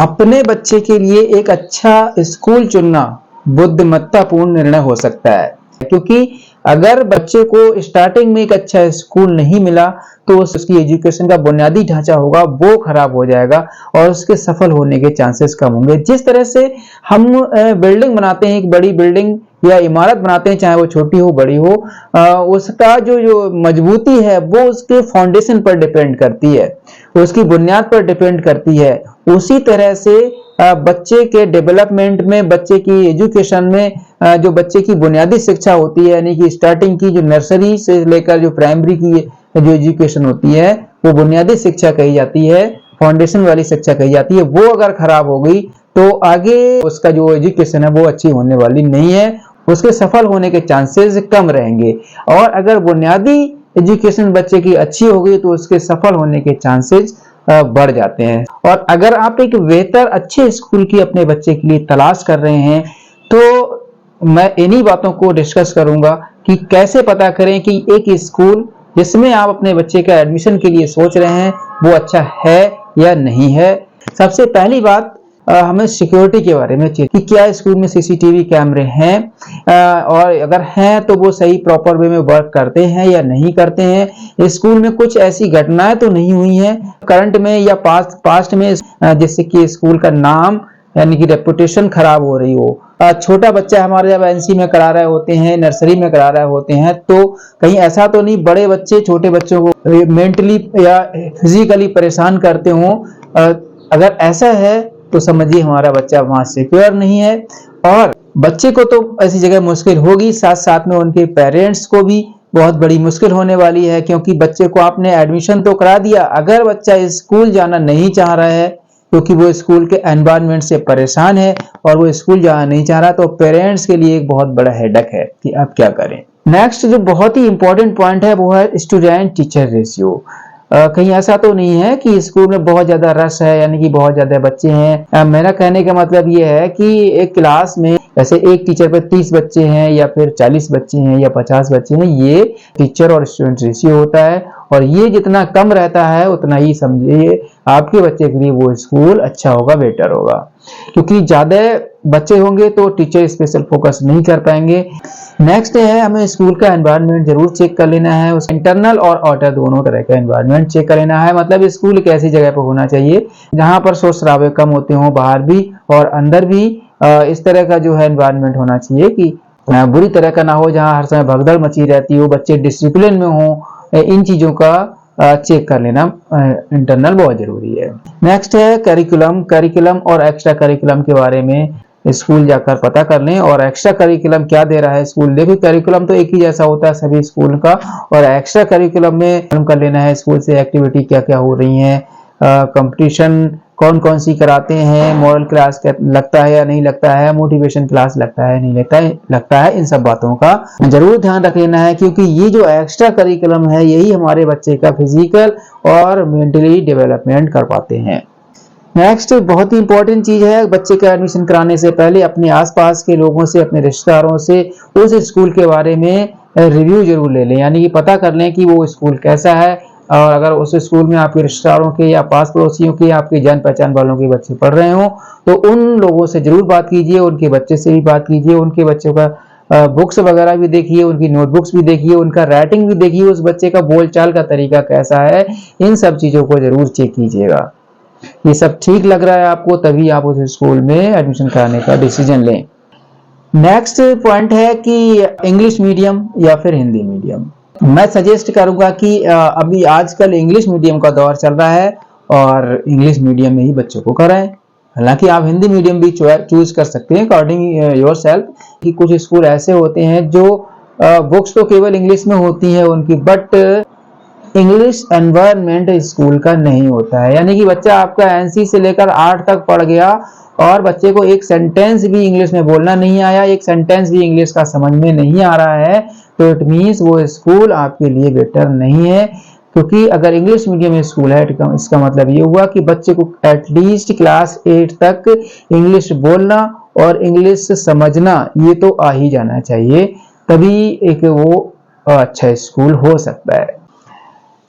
अपने बच्चे के लिए एक अच्छा स्कूल चुनना बुद्धिमत्तापूर्ण निर्णय हो सकता है, क्योंकि अगर बच्चे को स्टार्टिंग में एक अच्छा स्कूल नहीं मिला तो उसकी एजुकेशन का बुनियादी ढांचा होगा वो खराब हो जाएगा और उसके सफल होने के चांसेस कम होंगे। जिस तरह से हम बिल्डिंग बनाते हैं, एक बड़ी बिल्डिंग या इमारत बनाते हैं, चाहे वो छोटी हो बड़ी हो, उसका जो मजबूती है वो उसके फाउंडेशन पर डिपेंड करती है, उसकी बुनियाद पर डिपेंड करती है। उसी तरह से बच्चे के डेवलपमेंट में, बच्चे की एजुकेशन में, जो बच्चे की बुनियादी शिक्षा होती है, यानी कि स्टार्टिंग की जो नर्सरी से लेकर जो प्राइमरी की जो एजुकेशन होती है वो बुनियादी शिक्षा कही जाती है, फाउंडेशन वाली शिक्षा कही जाती है। वो अगर खराब हो गई तो आगे उसका जो एजुकेशन है वो अच्छी होने वाली नहीं है, उसके सफल होने के चांसेस कम रहेंगे। और अगर बुनियादी एजुकेशन बच्चे की अच्छी हो गई तो उसके सफल होने के चांसेस बढ़ जाते हैं। और अगर आप एक बेहतर अच्छे स्कूल की अपने बच्चे के लिए तलाश कर रहे हैं तो मैं इन्हीं बातों को डिस्कस करूंगा कि कैसे पता करें कि एक स्कूल जिसमें आप अपने बच्चे का एडमिशन के लिए सोच रहे हैं वो अच्छा है या नहीं है। सबसे पहली बात, हमें सिक्योरिटी के बारे में चाहिए कि क्या स्कूल में सीसीटीवी कैमरे हैं, और अगर हैं तो वो सही प्रॉपर वे में वर्क करते हैं या नहीं करते हैं। स्कूल में कुछ ऐसी घटनाएं तो नहीं हुई हैं करंट में या पास्ट में जिससे कि स्कूल का नाम यानी कि रेपुटेशन खराब हो रही हो। छोटा बच्चा हमारे जब एनसी में करा रहे होते हैं, नर्सरी में करा रहे होते हैं, तो कहीं ऐसा तो नहीं बड़े बच्चे छोटे बच्चों को मेंटली या फिजिकली परेशान करते हों। अगर ऐसा है तो समझिए हमारा बच्चा वहां सिक्योर नहीं है। और बच्चे को तो ऐसी जगह मुश्किल होगी, साथ साथ में उनके पेरेंट्स को भी बहुत बड़ी मुश्किल होने वाली है, क्योंकि बच्चे को आपने एडमिशन तो करा दिया, अगर बच्चा स्कूल जाना नहीं चाह रहा है क्योंकि वो स्कूल के एनवायरनमेंट से परेशान है और वो स्कूल जाना नहीं चाह रहा, तो पेरेंट्स के लिए एक बहुत बड़ा हेडेक है कि अब क्या करें। नेक्स्ट जो बहुत ही इंपॉर्टेंट पॉइंट है वो है स्टूडेंट टीचर रेशियो। कहीं ऐसा तो नहीं है कि स्कूल में बहुत ज्यादा रश है, यानी कि बहुत ज्यादा बच्चे हैं। मेरा कहने का मतलब ये है कि एक क्लास में जैसे एक टीचर पे 30 बच्चे हैं या फिर 40 बच्चे हैं या 50 बच्चे हैं, ये टीचर और स्टूडेंट रेशियो होता है। और ये जितना कम रहता है उतना ही समझिए आपके बच्चे के लिए वो स्कूल अच्छा होगा, बेटर होगा, क्योंकि ज्यादा बच्चे होंगे तो टीचर स्पेशल फोकस नहीं कर पाएंगे। नेक्स्ट है, हमें स्कूल का एनवायरनमेंट जरूर चेक कर लेना है, उस इंटरनल और आउटर दोनों तरह का एनवायरनमेंट चेक कर लेना है। मतलब स्कूल एक ऐसी जगह पर होना चाहिए जहां पर शोर शराबे कम होते हों, बाहर भी और अंदर भी। इस तरह का जो है एनवायरनमेंट होना चाहिए कि बुरी तरह का ना हो, जहां हर समय भगदड़ मची रहती हो, बच्चे डिसिप्लिन में हो। इन चीजों का चेक कर लेना इंटरनल बहुत जरूरी है। नेक्स्ट है करिकुलम और एक्स्ट्रा करिकुलम के बारे में स्कूल जाकर पता कर लें। और एक्स्ट्रा करिकुलम क्या दे रहा है स्कूल, देखिए करिकुलम तो एक ही जैसा होता है सभी स्कूल का, और एक्स्ट्रा करिकुलम में हम कर लेना है स्कूल से एक्टिविटी क्या क्या हो रही हैं, कंपटीशन कौन कौन सी कराते हैं, मॉरल क्लास लगता है या नहीं लगता है, मोटिवेशन क्लास लगता है नहीं लगता है। इन सब बातों का जरूर ध्यान रख लेना है, क्योंकि ये जो एक्स्ट्रा करिकुलम है यही हमारे बच्चे का फिजिकल और मेंटली डेवलपमेंट कर पाते हैं। नेक्स्ट बहुत ही इंपॉर्टेंट चीज है, बच्चे का एडमिशन कराने से पहले अपने आसपास के लोगों से, अपने रिश्तेदारों से उस स्कूल के बारे में रिव्यू जरूर ले लें, यानी कि पता कर लें कि वो स्कूल कैसा है। और अगर उस स्कूल में आपके रिश्तेदारों के या पास पड़ोसियों के या आपके जान पहचान वालों के बच्चे पढ़ रहे हो तो उन लोगों से जरूर बात कीजिए, उनके बच्चे से भी बात कीजिए, उनके बच्चों का बुक्स वगैरह भी देखिए, उनकी नोटबुक्स भी देखिए, उनका राइटिंग भी देखिए, उस बच्चे का बोलचाल का तरीका कैसा है। इन सब चीजों को जरूर चेक कीजिएगा। ये सब ठीक लग रहा है आपको तभी आप उस स्कूल में एडमिशन कराने का डिसीजन लें। नेक्स्ट पॉइंट है कि इंग्लिश मीडियम या फिर हिंदी मीडियम। मैं सजेस्ट करूंगा कि अभी आजकल इंग्लिश मीडियम का दौर चल रहा है और इंग्लिश मीडियम में ही बच्चों को कराएं। हालांकि आप हिंदी मीडियम भी चूज कर सकते हैं अकॉर्डिंग योरसेल्फ, कि कुछ स्कूल ऐसे होते हैं जो बुक्स तो केवल इंग्लिश में होती हैं उनकी, बट इंग्लिश एनवायरनमेंट स्कूल का नहीं होता है। यानी कि बच्चा आपका एनसी से लेकर 8 तक पढ़ गया और बच्चे को एक सेंटेंस भी इंग्लिश में बोलना नहीं आया, एक सेंटेंस भी इंग्लिश का समझ में नहीं आ रहा है, तो इट मीन्स वो स्कूल आपके लिए बेटर नहीं है। क्योंकि अगर इंग्लिश मीडियम स्कूल है इसका मतलब ये हुआ कि बच्चे को एटलीस्ट क्लास 8 तक इंग्लिश बोलना और इंग्लिश समझना ये तो आ ही जाना चाहिए, तभी एक वो अच्छा स्कूल हो सकता है।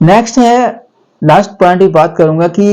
नेक्स्ट है लास्ट पॉइंट भी बात करूंगा कि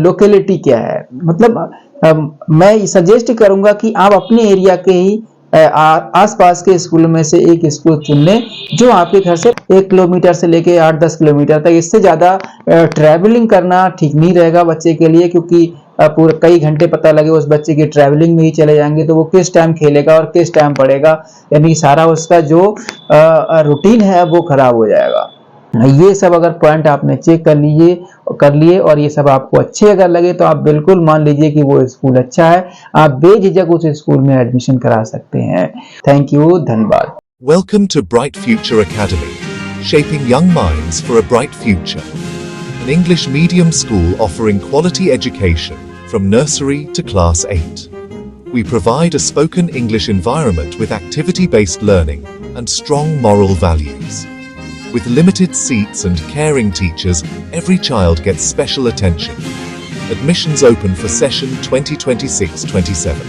लोकेलिटी क्या है। मतलब मैं सजेस्ट करूंगा कि आप अपने एरिया के ही आसपास के स्कूल में से एक स्कूल चुन लें जो आपके घर से 1 किलोमीटर से लेके 8-10 किलोमीटर तक। इससे ज्यादा ट्रैवलिंग करना ठीक नहीं रहेगा बच्चे के लिए, क्योंकि पूरे कई घंटे पता लगे उस बच्चे की ट्रैवलिंग में ही चले जाएंगे तो वो किस टाइम खेलेगा और किस टाइम पढ़ेगा, यानी सारा उसका जो रूटीन है वो खराब हो जाएगा। ये सब अगर पॉइंट आपने चेक कर लिए और ये सब आपको अच्छे अगर लगे तो आप बिल्कुल मान लीजिए कि वो स्कूल अच्छा है, आप बेझिझक उस स्कूल में एडमिशन करा सकते हैं। थैंक यू, धन्यवाद। Welcome to Bright Future Academy, shaping young minds for a bright future. An English medium school offering quality education from nursery to class 8. We provide a spoken English environment with activity-based learning and strong moral values. With limited seats and caring teachers, every child gets special attention. Admissions open for session 2026-27.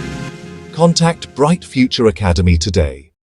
Contact Bright Future Academy today.